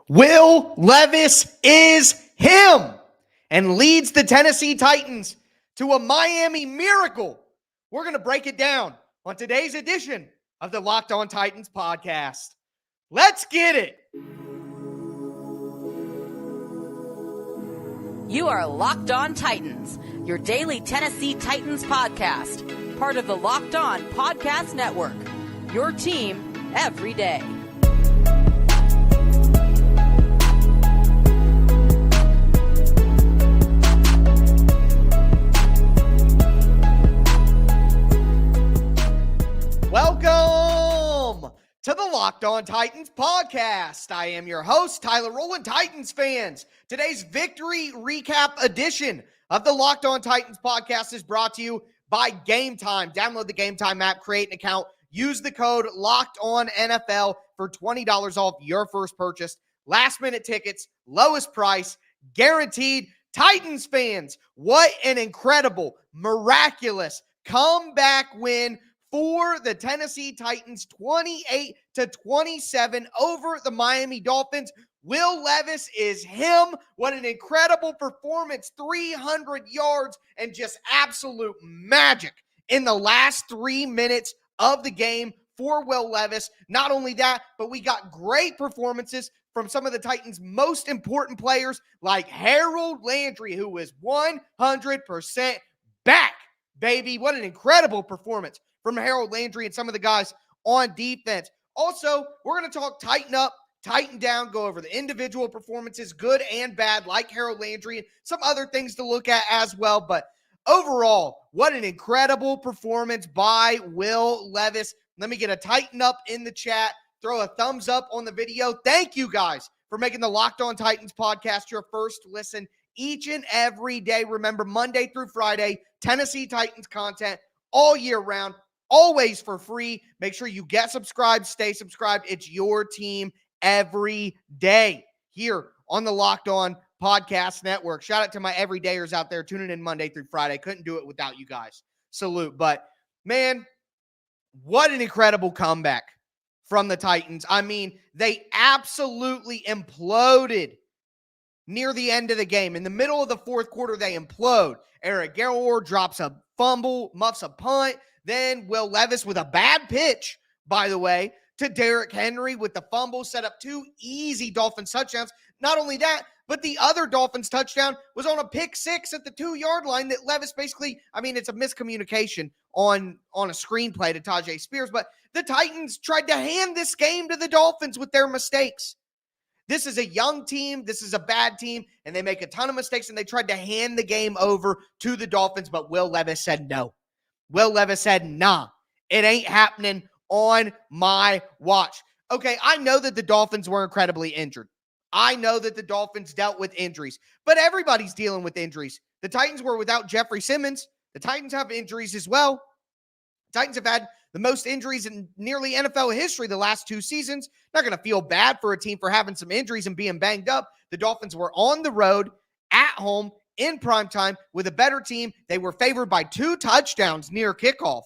Will Levis is him and leads the Tennessee Titans to a Miami miracle. We're going to break it down on today's edition of the Locked On Titans podcast. Let's get it. You are Locked On Titans, your daily Tennessee Titans podcast, part of the Locked On Podcast Network, your team every day. Welcome to the Locked On Titans podcast. I am your host, Tyler Rowland. Titans fans, today's victory recap edition of the Locked On Titans podcast is brought to you by Gametime. Download the Gametime app, create an account, use the code LOCKEDONNFL for $20 off your first purchase. Last minute tickets, lowest price, guaranteed. Titans fans, what an incredible, miraculous comeback win for the Tennessee Titans, 28-27 over the Miami Dolphins. Will Levis is him. What an incredible performance. 300 yards and just absolute magic in the last 3 minutes of the game for Will Levis. Not only that, but we got great performances from some of the Titans' most important players like Harold Landry, who is 100% back, baby. What an incredible performance from Harold Landry and some of the guys on defense. Also, we're going to talk tighten up, tighten down, go over the individual performances, good and bad, like Harold Landry, and some other things to look at as well. But overall, what an incredible performance by Will Levis. Let me get a tighten up in the chat. Throw a thumbs up on the video. Thank you guys for making the Locked On Titans podcast your first listen each and every day. Remember, Monday through Friday, Tennessee Titans content all year round, always for free. Make sure you get subscribed, stay subscribed. It's your team every day here on the Locked On Podcast Network. Shout out to my everydayers out there tuning in Monday through Friday. Couldn't do it without you guys. Salute. But, man, what an incredible comeback from the Titans. I mean, they absolutely imploded near the end of the game. In the middle of the fourth quarter, they implode. Eric Garror drops a fumble, muffs a punt. Then Will Levis with a bad pitch, by the way, to Derrick Henry with the fumble, set up 2 easy Dolphins touchdowns. Not only that, but the other Dolphins touchdown was on a pick 6 at the 2-yard line that Levis basically, I mean, it's a miscommunication on a screenplay to Tajay Spears, but the Titans tried to hand this game to the Dolphins with their mistakes. This is a young team. This is a bad team, and they make a ton of mistakes, and they tried to hand the game over to the Dolphins, but Will Levis said no. Will Levis said, nah, it ain't happening on my watch. Okay, I know that the Dolphins were incredibly injured. I know that the Dolphins dealt with injuries, but everybody's dealing with injuries. The Titans were without Jeffrey Simmons. The Titans have injuries as well. The Titans have had the most injuries in nearly NFL history the last 2 seasons. Not going to feel bad for a team for having some injuries and being banged up. The Dolphins were on the road, at home, in primetime with a better team. They were favored by 2 touchdowns near kickoff.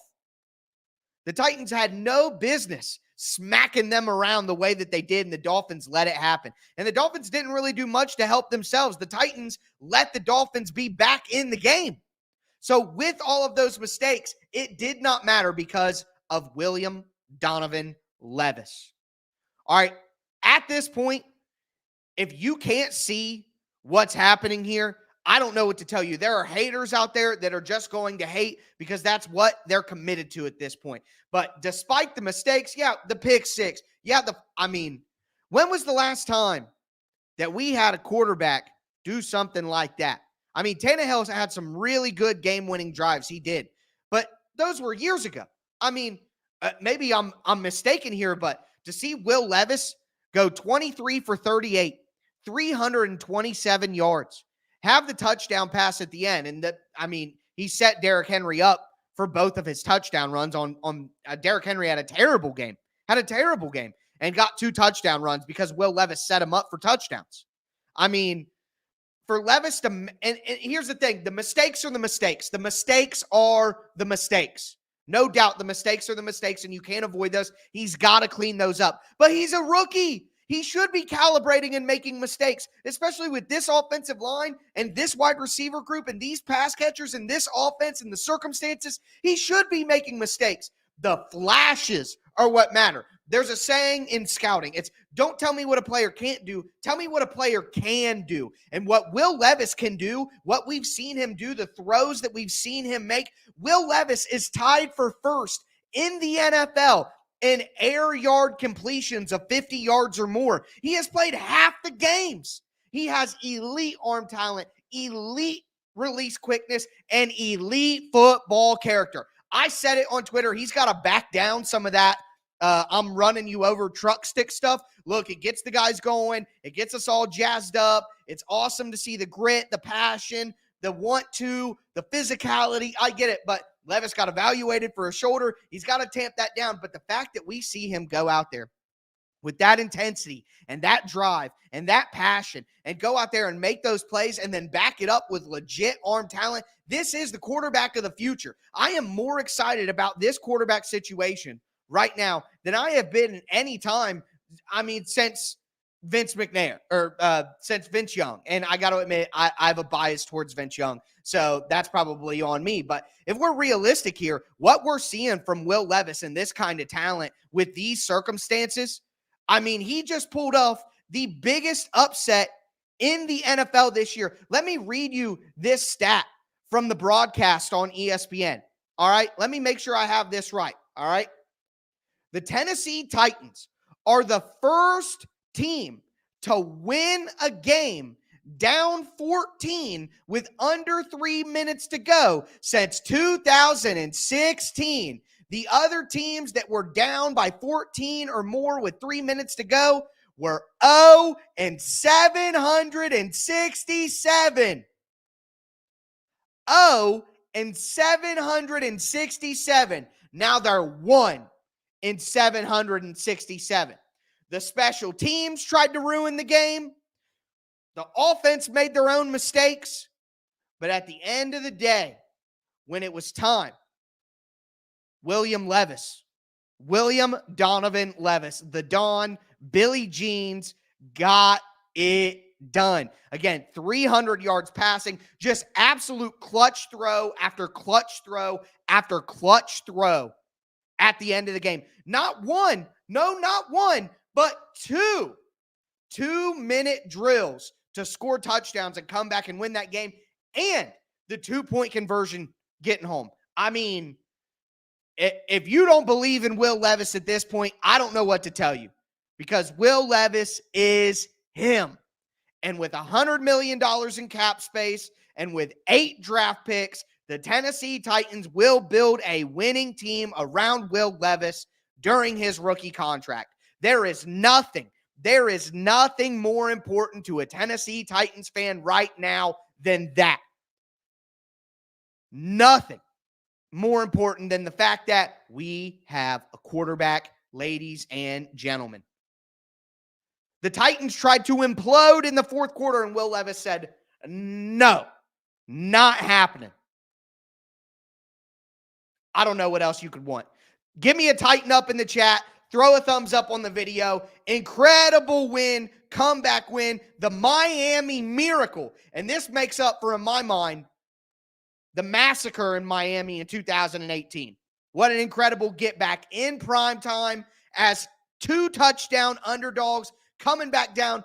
The Titans had no business smacking them around the way that they did, and the Dolphins let it happen. And the Dolphins didn't really do much to help themselves. The Titans let the Dolphins be back in the game. So with all of those mistakes, it did not matter because of William Donovan Levis. All right, at this point, if you can't see what's happening here, I don't know what to tell you. There are haters out there that are just going to hate because that's what they're committed to at this point. But despite the mistakes, the pick 6, when was the last time that we had a quarterback do something like that? I mean, Tannehill's had some really good game-winning drives. He did. But those were years ago. I mean, maybe I'm mistaken here, but to see Will Levis go 23 for 38, 327 yards, have the touchdown pass at the end. And he set Derrick Henry up for both of his touchdown runs on Derrick Henry had a terrible game and got 2 touchdown runs because Will Levis set him up for touchdowns. I mean, for Levis to, and here's the thing, the mistakes are the mistakes. The mistakes are the mistakes. No doubt the mistakes are the mistakes and you can't avoid those. He's got to clean those up. But he's a rookie. he should be calibrating and making mistakes, especially with this offensive line and this wide receiver group and these pass catchers and this offense and the circumstances. He should be making mistakes. The flashes are what matter. There's a saying in scouting. It's don't tell me what a player can't do. Tell me what a player can do. And what Will Levis can do, what we've seen him do, the throws that we've seen him make, Will Levis is tied for first in the NFL in air yard completions of 50 yards or more. He has played half the games. He has elite arm talent, elite release quickness, and elite football character. I said it on Twitter. He's got to back down some of that I'm running you over truck stick stuff. Look, it gets the guys going. It gets us all jazzed up. It's awesome to see the grit, the passion, the want to, the physicality. I get it, but Levis got evaluated for a shoulder. He's got to tamp that down. But the fact that we see him go out there with that intensity and that drive and that passion and go out there and make those plays and then back it up with legit arm talent, this is the quarterback of the future. I am more excited about this quarterback situation right now than I have been in any time, since Vince McNair or since Vince Young. And I got to admit, I have a bias towards Vince Young. So that's probably on me. But if we're realistic here, what we're seeing from Will Levis and this kind of talent with these circumstances, he just pulled off the biggest upset in the NFL this year. Let me read you this stat from the broadcast on ESPN. All right, let me make sure I have this right. All right. The Tennessee Titans are the first team to win a game down 14 with under 3 minutes to go since 2016. The other teams that were down by 14 or more with 3 minutes to go were 0-767. 0-767. Now they're 1-767. The special teams tried to ruin the game. The offense made their own mistakes. But at the end of the day, when it was time, William Donovan Levis, the Don, Billy Jeans, got it done. Again, 300 yards passing, just absolute clutch throw after clutch throw after clutch throw at the end of the game. Not one, but two 2-minute drills to score touchdowns and come back and win that game, and the 2-point conversion getting home. If you don't believe in Will Levis at this point, I don't know what to tell you, because Will Levis is him. And with $100 million in cap space and with 8 draft picks, the Tennessee Titans will build a winning team around Will Levis during his rookie contract. There is nothing more important to a Tennessee Titans fan right now than that. Nothing more important than the fact that we have a quarterback, ladies and gentlemen. The Titans tried to implode in the fourth quarter, and Will Levis said, no, not happening. I don't know what else you could want. Give me a Titan up in the chat. Throw a thumbs up on the video. Incredible win, comeback win, the Miami Miracle. And this makes up for, in my mind, the massacre in Miami in 2018. What an incredible get back in prime time as 2 touchdown underdogs coming back down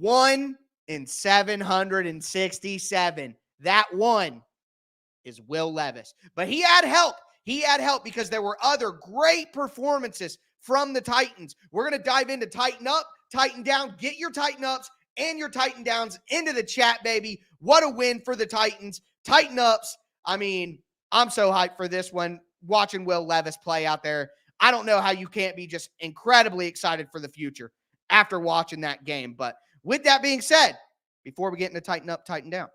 1-767. That one is Will Levis. But he had help. He had help because there were other great performances from the Titans. We're going to dive into Tighten Up, Tighten Down. Get your Tighten Ups and your Tighten Downs into the chat, baby. What a win for the Titans. Tighten Ups. I'm so hyped for this one, watching Will Levis play out there. I don't know how you can't be just incredibly excited for the future after watching that game. But with that being said, before we get into Tighten Up, Tighten Down,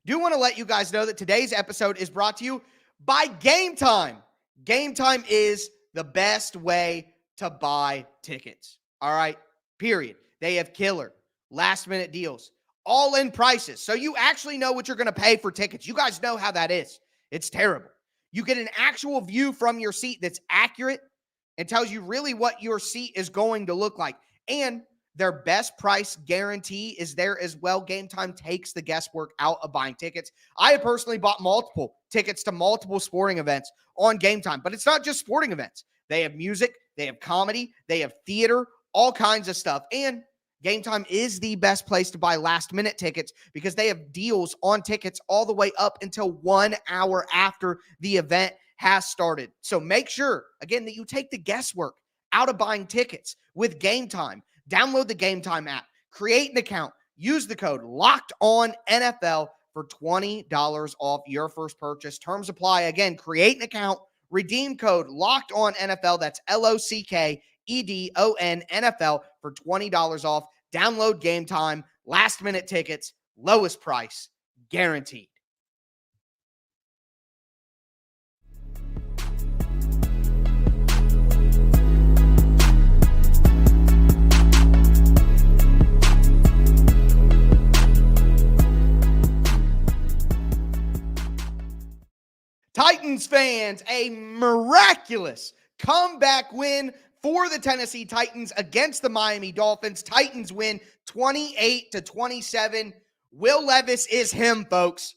do want to let you guys know that today's episode is brought to you by Gametime. Gametime is the best way to buy tickets. All right, period. They have killer last-minute deals, all-in prices, so you actually know what you're going to pay for tickets. You guys know how that is. It's terrible. You get an actual view from your seat that's accurate. It tells you really what your seat is going to look like. And their best price guarantee is there as well. Gametime takes the guesswork out of buying tickets. I have personally bought multiple tickets to multiple sporting events on Gametime, but it's not just sporting events. They have music, they have comedy, they have theater, all kinds of stuff. And Gametime is the best place to buy last-minute tickets because they have deals on tickets all the way up until 1 hour after the event has started. So make sure, again, that you take the guesswork out of buying tickets with Gametime. Download the Gametime app, create an account, use the code LOCKEDONNFL for $20 off your first purchase. Terms apply. Again, create an account, redeem code LOCKEDONNFL. That's LOCKEDONNFL for $20 off. Download Gametime, last-minute tickets, lowest price, guaranteed. Titans fans, a miraculous comeback win for the Tennessee Titans against the Miami Dolphins. Titans win 28-27. Will Levis is him, folks.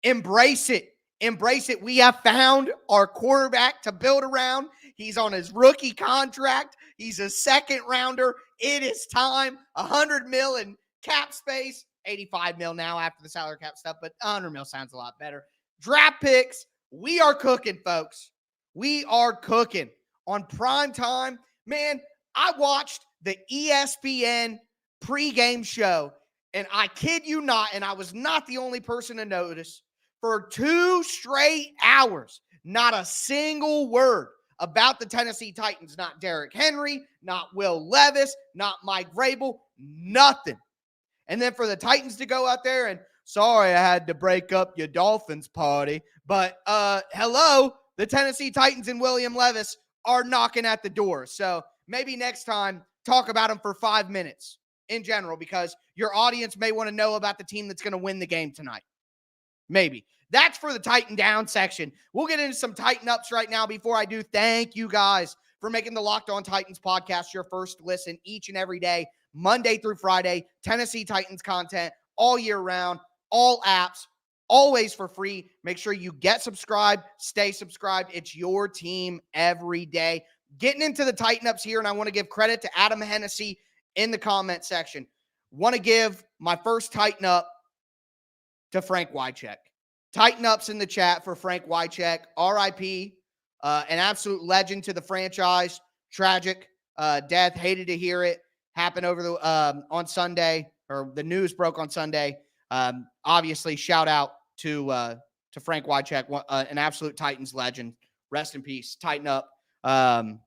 Embrace it. Embrace it. We have found our quarterback to build around. He's on his rookie contract. He's a second rounder. It is time. $100 million in cap space. $85 million now after the salary cap stuff, but $100 million sounds a lot better. Draft picks. We are cooking, folks. We are cooking on prime time. Man, I watched the ESPN pregame show, and I kid you not, and I was not the only person to notice, for 2 straight hours, not a single word about the Tennessee Titans. Not Derrick Henry, not Will Levis, not Mike Vrabel, nothing. And then for the Titans to go out there and, sorry, I had to break up your Dolphins party. But, hello, the Tennessee Titans and William Levis are knocking at the door. So maybe next time, talk about them for 5 minutes in general, because your audience may want to know about the team that's going to win the game tonight. Maybe. That's for the Titan down section. We'll get into some Titan ups right now. Before I do, thank you guys for making the Locked On Titans podcast your first listen each and every day, Monday through Friday. Tennessee Titans content all year round, all apps, always for free. Make sure you get subscribed, stay subscribed. It's your team every day. Getting into the Titan ups here, and I want to give credit to Adam Hennessy in the comment section. Want to give my first Titan up to Frank Wycheck. Titan ups in the chat for Frank Wycheck. RIP, an absolute legend to the franchise. Tragic death. Hated to hear it happen over the on Sunday, or the news broke on Sunday. Obviously, shout out to Frank Wycheck, an absolute Titans legend. Rest in peace. Tighten up. Of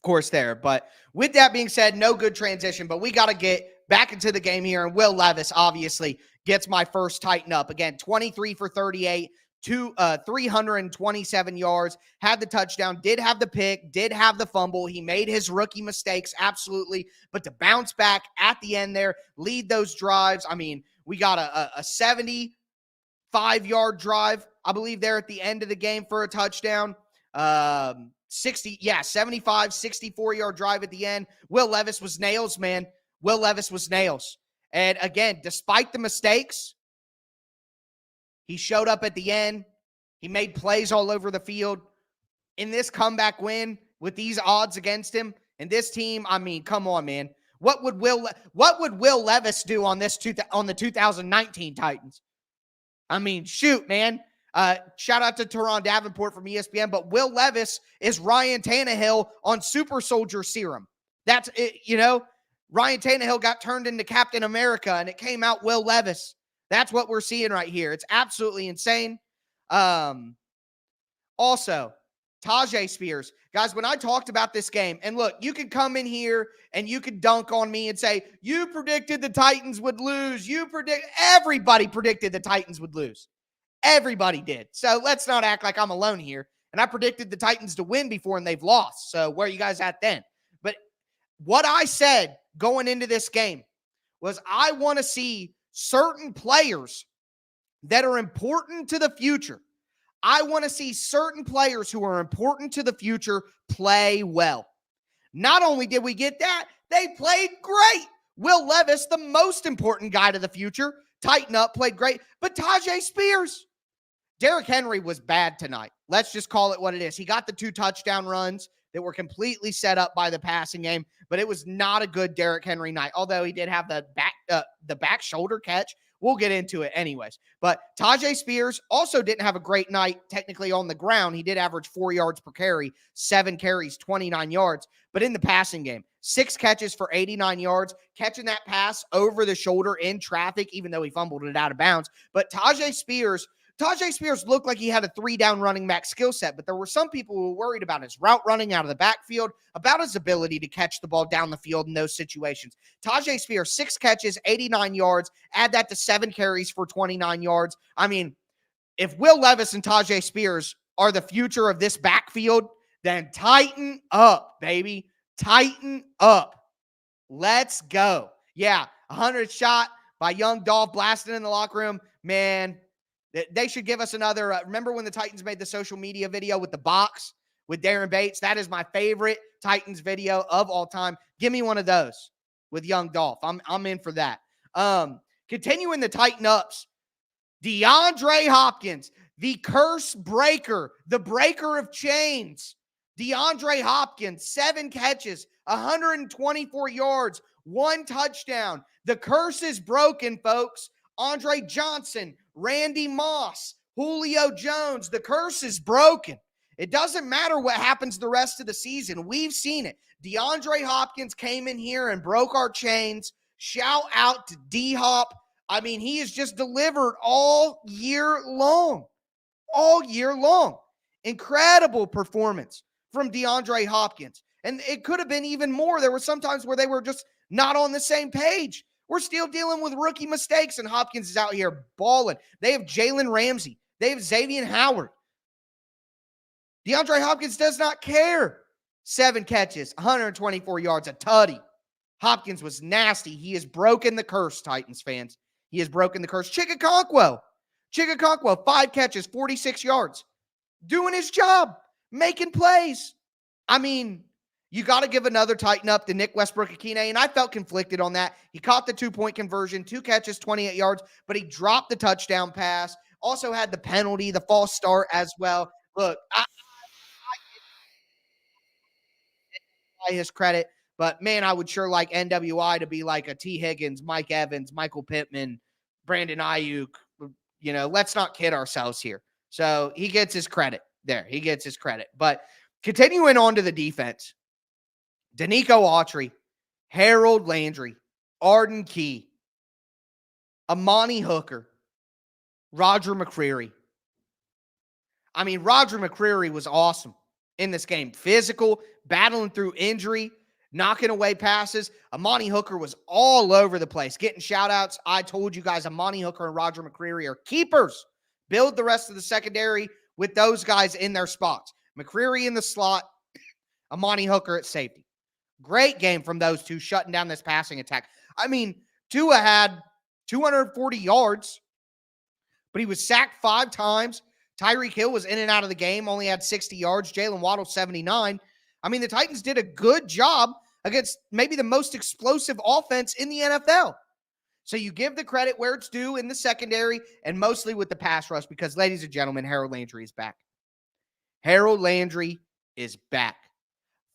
course, there. But with that being said, no good transition, but we got to get back into the game here. And Will Levis, obviously, gets my first Titan up. Again, 23 for 38, 327 yards, had the touchdown, did have the pick, did have the fumble. He made his rookie mistakes, absolutely. But to bounce back at the end there, lead those drives. I mean, we got a 75-yard drive, I believe, there at the end of the game for a touchdown. 75, 64-yard drive at the end. Will Levis was nails, man. Will Levis was nails. And again, despite the mistakes, he showed up at the end. He made plays all over the field. In this comeback win, with these odds against him, and this team, I mean, come on, man. What would Will Levis do on the 2019 Titans? I mean, shoot, man. Shout out to Teron Davenport from ESPN, but Will Levis is Ryan Tannehill on Super Soldier Serum. That's it, you know. Ryan Tannehill got turned into Captain America, and it came out Will Levis. That's what we're seeing right here. It's absolutely insane. Also, Tajay Spears. Guys, when I talked about this game, and look, you could come in here and you could dunk on me and say, you predicted the Titans would lose. Everybody predicted the Titans would lose. Everybody did. So let's not act like I'm alone here. And I predicted the Titans to win before, and they've lost. So where are you guys at then? But what I said going into this game was I want to see certain players that are important to the future. I want to see certain players who are important to the future play well. Not only did we get that, they played great. Will Levis, the most important guy to the future, tighten up, played great. But Tajay Spears, Derrick Henry was bad tonight. Let's just call it what it is. He got the 2 touchdown runs that were completely set up by the passing game, but it was not a good Derrick Henry night, although he did have the back shoulder catch. We'll get into it anyways. But Tajay Spears also didn't have a great night technically on the ground. He did average 4 yards per carry, 7 carries, 29 yards. But in the passing game, 6 catches for 89 yards, catching that pass over the shoulder in traffic, even though he fumbled it out of bounds. But Tajay Spears looked like he had a 3-down running back skill set, but there were some people who were worried about his route running out of the backfield, about his ability to catch the ball down the field in those situations. Tajay Spears, 6 catches, 89 yards, add that to 7 carries for 29 yards. I mean, if Will Levis and Tajay Spears are the future of this backfield, then tighten up, baby. Tighten up. Let's go. Yeah, 100 shot by young Dolph blasting in the locker room. Man, they should give us another. Remember when the Titans made the social media video with the box with Darren Bates? That is my favorite Titans video of all time. Give me one of those with young Dolph. I'm in for that. Continuing the tighten ups, DeAndre Hopkins, the curse breaker, the breaker of chains. DeAndre Hopkins, 7 catches, 124 yards, 1 touchdown. The curse is broken, folks. Andre Johnson, Randy Moss, Julio Jones, the curse is broken. It doesn't matter what happens the rest of the season. We've seen it. DeAndre Hopkins came in here and broke our chains. Shout out to D-Hop. I mean, he has just delivered all year long. All year long. Incredible performance from DeAndre Hopkins. And it could have been even more. There were some times where they were just not on the same page. We're still dealing with rookie mistakes, and Hopkins is out here balling. They have Jalen Ramsey. They have Xavier Howard. DeAndre Hopkins does not care. 7 catches, 124 yards, a tutty. Hopkins was nasty. He has broken the curse, Titans fans. He has broken the curse. Chickaconquo, 5 catches, 46 yards. Doing his job, making plays. I mean, you got to give another tighten up to Nick Westbrook-Akine, and I felt conflicted on that. He caught the 2-point conversion, 2 catches, 28 yards, but he dropped the touchdown pass. Also had the penalty, the false start as well. Look, I his credit, but man, I would sure like NWI to be like a T. Higgins, Mike Evans, Michael Pittman, Brandon Ayuk. You know, let's not kid ourselves here. So he gets his credit there. He gets his credit. But continuing on to the defense, Danico Autry, Harold Landry, Arden Key, Amani Hooker, Roger McCreary. I mean, Roger McCreary was awesome in this game. Physical, battling through injury, knocking away passes. Amani Hooker was all over the place, getting shout-outs. I told you guys, Amani Hooker and Roger McCreary are keepers. Build the rest of the secondary with those guys in their spots. McCreary in the slot, Amani Hooker at safety. Great game from those two, shutting down this passing attack. I mean, Tua had 240 yards, but he was sacked 5 times. Tyreek Hill was in and out of the game, only had 60 yards. Jalen Waddle, 79. I mean, the Titans did a good job against maybe the most explosive offense in the NFL. So you give the credit where it's due in the secondary and mostly with the pass rush because, ladies and gentlemen, Harold Landry is back. Harold Landry is back.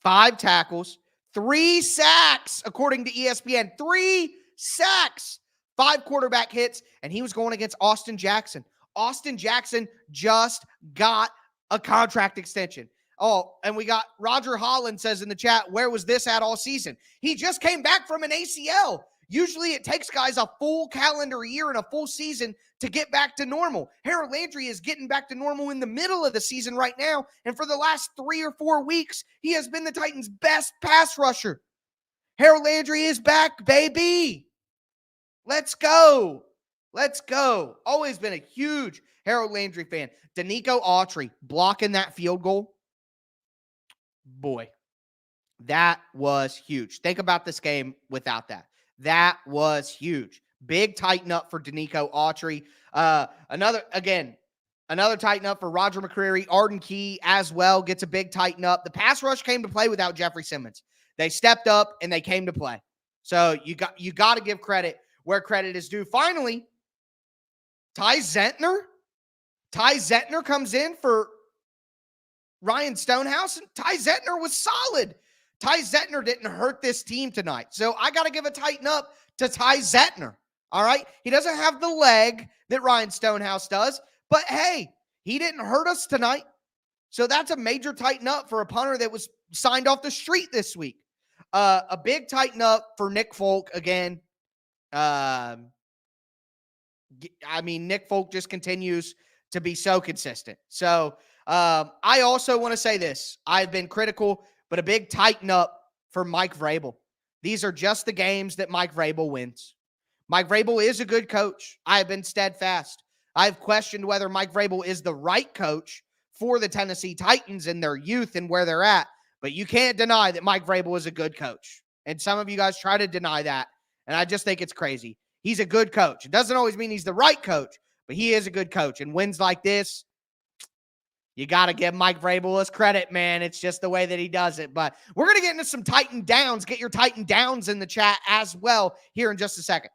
5 tackles, 3 sacks, according to ESPN. 3 sacks, 5 quarterback hits, and he was going against Austin Jackson. Austin Jackson just got a contract extension. Oh, and we got Roger Holland says in the chat, where was this at all season? He just came back from an ACL. Usually it takes guys a full calendar year and a full season to get back to normal. Harold Landry is getting back to normal in the middle of the season right now. And for the last 3 or 4 weeks, he has been the Titans' best pass rusher. Harold Landry is back, baby. Let's go. Let's go. Always been a huge Harold Landry fan. Danico Autry blocking that field goal. Boy, that was huge. Think about this game without that. That was huge. Big tighten up for Danico Autry. Another, again, Another tighten up for Roger McCreary. Arden Key as well gets a big tighten up. The pass rush came to play without Jeffrey Simmons. They stepped up and they came to play. So you got to give credit where credit is due. Finally, Ty Zentner. Ty Zentner comes in for Ryan Stonehouse, and Ty Zentner was solid. Ty Zentner didn't hurt this team tonight. So I got to give a tighten up to Ty Zentner. All right? He doesn't have the leg that Ryan Stonehouse does, but hey, he didn't hurt us tonight. So that's a major tighten up for a punter that was signed off the street this week. A big tighten up for Nick Folk again. Nick Folk just continues to be so consistent. So I also want to say this. I've been critical, but a big tighten up for Mike Vrabel. These are just the games that Mike Vrabel wins. Mike Vrabel is a good coach. I have been steadfast. I've questioned whether Mike Vrabel is the right coach for the Tennessee Titans in their youth and where they're at. But you can't deny that Mike Vrabel is a good coach. And some of you guys try to deny that. And I just think it's crazy. He's a good coach. It doesn't always mean he's the right coach, but he is a good coach. And wins like this, you got to give Mike Vrabel his credit, man. It's just the way that he does it. But we're going to get into some Titan Downs. Get your Titan Downs in the chat as well here in just a second.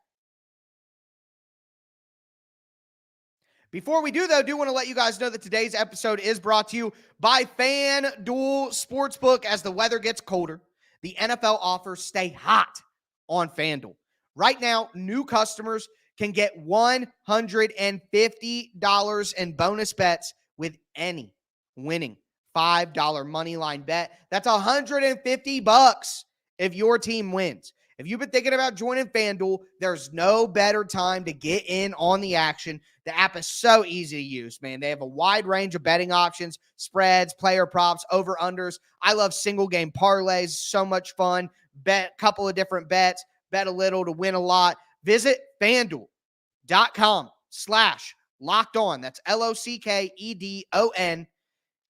Before we do, though, I do want to let you guys know that today's episode is brought to you by FanDuel Sportsbook. As the weather gets colder, the NFL offers stay hot on FanDuel. Right now, new customers can get $150 in bonus bets with any winning $5 moneyline bet. That's $150 if your team wins. If you've been thinking about joining FanDuel, there's no better time to get in on the action. The app is so easy to use, man. They have a wide range of betting options, spreads, player props, over-unders. I love single-game parlays. So much fun. Bet a couple of different bets. Bet a little to win a lot. Visit FanDuel.com/LockedOn. That's LOCKEDON.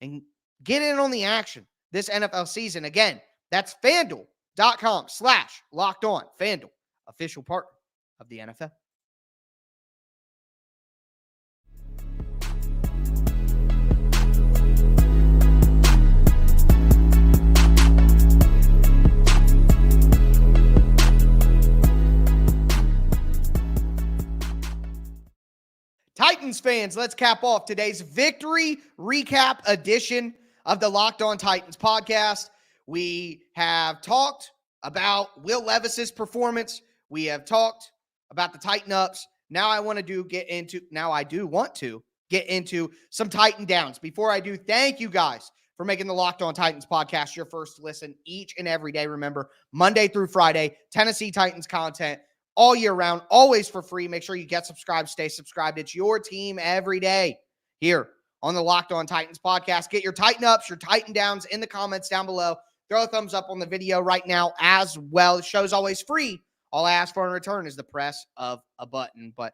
And get in on the action this NFL season. Again, that's FanDuel.com/LockedOn. FanDuel, official partner of the NFL. Titans fans, let's cap off today's victory recap edition of the Locked On Titans podcast. We have talked about Will Levis's performance. We have talked about the Titan ups. Now I do want to get into some Titan downs. Before I do, thank you guys for making the Locked On Titans podcast your first listen each and every day. Remember, Monday through Friday, Tennessee Titans content all year round, always for free. Make sure you get subscribed, stay subscribed. It's your team every day here on the Locked On Titans podcast. Get your Titan ups, your Titan downs in the comments down below. Throw a thumbs up on the video right now as well. The show's always free. All I ask for in return is the press of a button. But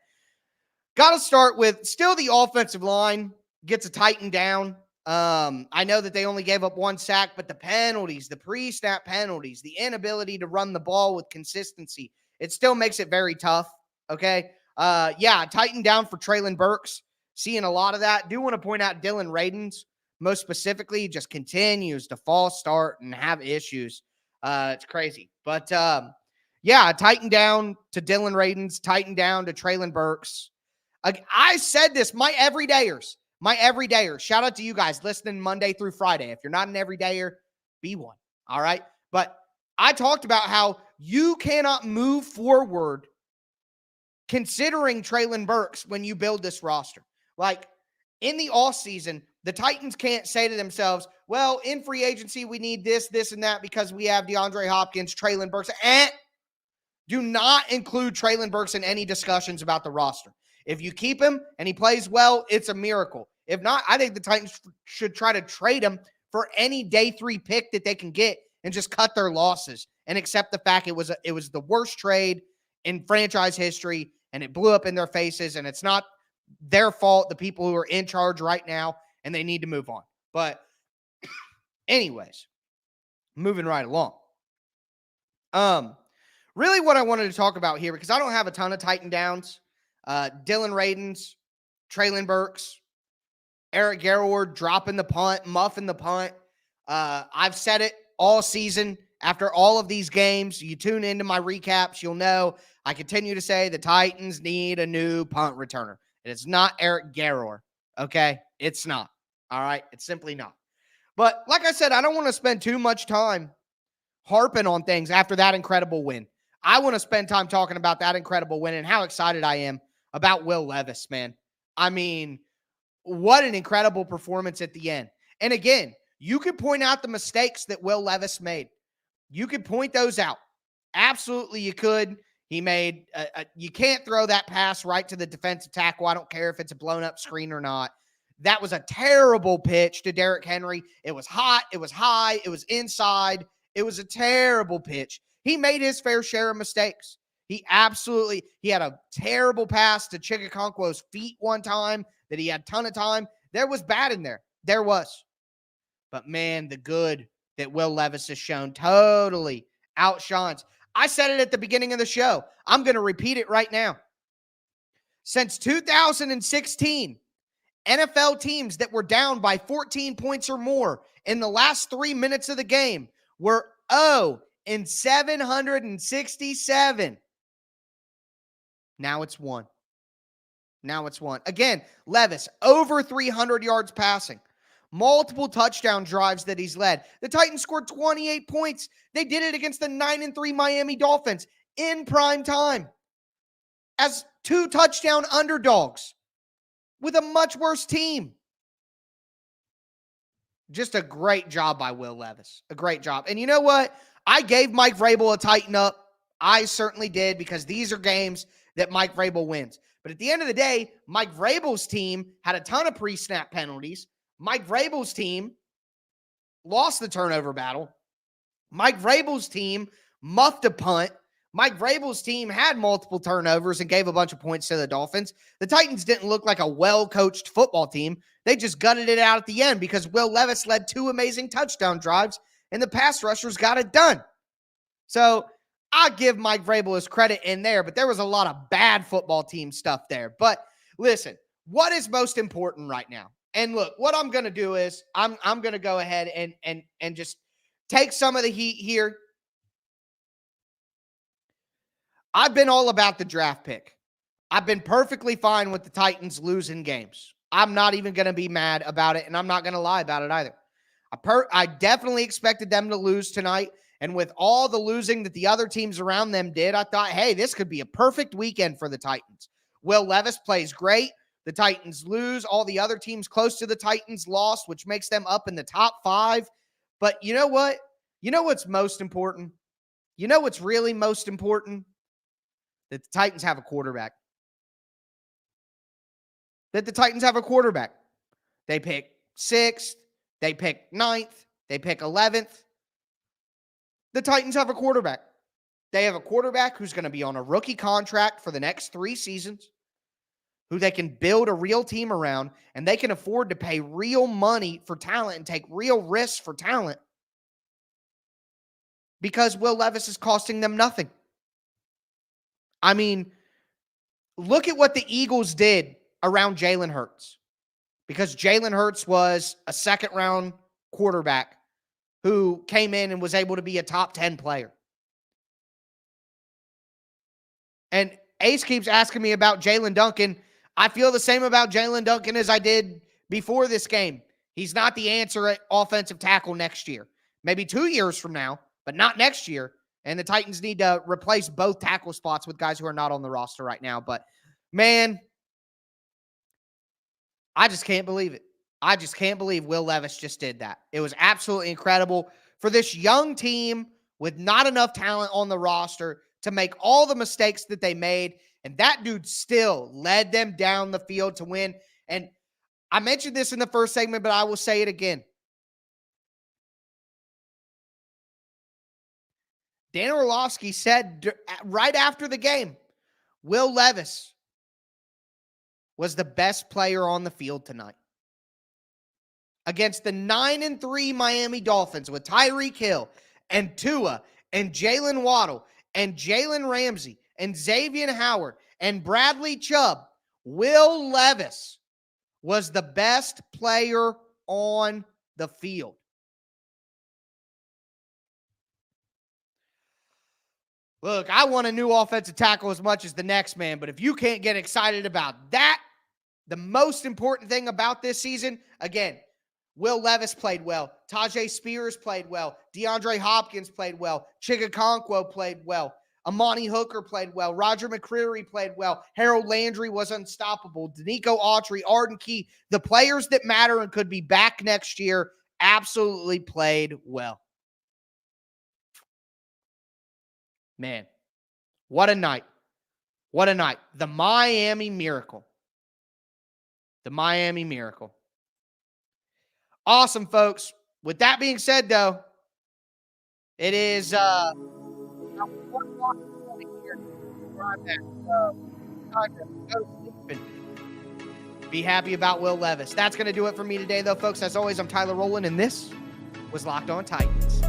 got to start with still the offensive line gets a Titan down. I know that they only gave up one sack, but the penalties, the pre-snap penalties, the inability to run the ball with consistency, it still makes it very tough, okay? Tighten down for Treylon Burks. Seeing a lot of that. Do want to point out Dylan Radins, most specifically, just continues to false start and have issues. It's crazy. But, tighten down to Dylan Radins, tighten down to Treylon Burks. I said this, my everydayers. Shout out to you guys listening Monday through Friday. If you're not an everydayer, be one, all right? But I talked about how you cannot move forward considering Treylon Burks when you build this roster. Like, in the offseason, the Titans can't say to themselves, well, in free agency, we need this, this, and that because we have DeAndre Hopkins, Treylon Burks. Do not include Treylon Burks in any discussions about the roster. If you keep him and he plays well, it's a miracle. If not, I think the Titans should try to trade him for any day 3 pick that they can get and just cut their losses and accept the fact it was the worst trade in franchise history, and it blew up in their faces, and it's not their fault, the people who are in charge right now, and they need to move on. But anyways, moving right along. Really what I wanted to talk about here, because I don't have a ton of Titan downs, Dylan Radins, Treylon Burks, Eric Garror dropping the punt, muffing the punt. I've said it all season. After all of these games, you tune into my recaps, you'll know I continue to say the Titans need a new punt returner. And it's not Eric Garror, okay? It's not. All right? It's simply not. But like I said, I don't want to spend too much time harping on things after that incredible win. I want to spend time talking about that incredible win and how excited I am about Will Levis, man. I mean, what an incredible performance at the end. And again, you could point out the mistakes that Will Levis made. You could point those out. Absolutely, you could. He made, you can't throw that pass right to the defensive tackle. I don't care if it's a blown up screen or not. That was a terrible pitch to Derrick Henry. It was hot. It was high. It was inside. It was a terrible pitch. He made his fair share of mistakes. He had a terrible pass to Chigakonkwo's feet one time that he had a ton of time. There was bad in there. There was. But man, the good that Will Levis has shown totally outshines. I said it at the beginning of the show. I'm going to repeat it right now. Since 2016, NFL teams that were down by 14 points or more in the last 3 minutes of the game were 0-767. Now it's 1. Again, Levis, over 300 yards passing. Multiple touchdown drives that he's led. The Titans scored 28 points. They did it against the 9-3 Miami Dolphins in prime time as 2 touchdown underdogs with a much worse team. Just a great job by Will Levis. A great job. And you know what? I gave Mike Vrabel a tighten up. I certainly did, because these are games that Mike Vrabel wins. But at the end of the day, Mike Vrabel's team had a ton of pre-snap penalties. Mike Vrabel's team lost the turnover battle. Mike Vrabel's team muffed a punt. Mike Vrabel's team had multiple turnovers and gave a bunch of points to the Dolphins. The Titans didn't look like a well-coached football team. They just gutted it out at the end because Will Levis led 2 amazing touchdown drives and the pass rushers got it done. So I give Mike Vrabel his credit in there, but there was a lot of bad football team stuff there. But listen, what is most important right now? And look, what I'm going to do is I'm going to go ahead and just take some of the heat here. I've been all about the draft pick. I've been perfectly fine with the Titans losing games. I'm not even going to be mad about it, and I'm not going to lie about it either. I definitely expected them to lose tonight, and with all the losing that the other teams around them did, I thought, hey, this could be a perfect weekend for the Titans. Will Levis plays great. The Titans lose. All the other teams close to the Titans lost, which makes them up in the top 5. But you know what? You know what's most important? You know what's really most important? That the Titans have a quarterback. That the Titans have a quarterback. They pick 6th. They pick 9th. They pick 11th. The Titans have a quarterback. They have a quarterback who's going to be on a rookie contract for the next 3 seasons, who they can build a real team around, and they can afford to pay real money for talent and take real risks for talent because Will Levis is costing them nothing. I mean, look at what the Eagles did around Jalen Hurts, because Jalen Hurts was a second-round quarterback who came in and was able to be a top 10 player. And Ace keeps asking me about Jalen Duncan. I feel the same about Jalen Duncan as I did before this game. He's not the answer at offensive tackle next year. Maybe 2 years from now, but not next year. And the Titans need to replace both tackle spots with guys who are not on the roster right now. But, man, I just can't believe it. I just can't believe Will Levis just did that. It was absolutely incredible for this young team with not enough talent on the roster to make all the mistakes that they made. And that dude still led them down the field to win. And I mentioned this in the first segment, but I will say it again. Dan Orlovsky said right after the game, Will Levis was the best player on the field tonight. Against the 9-3 Miami Dolphins with Tyreek Hill and Tua and Jalen Waddle and Jalen Ramsey and Xavier Howard and Bradley Chubb, Will Levis was the best player on the field. Look, I want a new offensive tackle as much as the next man, but if you can't get excited about that, the most important thing about this season, again, Will Levis played well. Tajay Spears played well. DeAndre Hopkins played well. Chigakonkwo played well. Amani Hooker played well. Roger McCreary played well. Harold Landry was unstoppable. Danico Autry, Arden Key, the players that matter and could be back next year absolutely played well. Man, what a night. What a night. The Miami Miracle. The Miami Miracle. Awesome, folks. With that being said, though, it is time to go sleep and be happy about Will Levis. That's going to do it for me today, though, folks. As always, I'm Tyler Rowland, and this was Locked On Titans.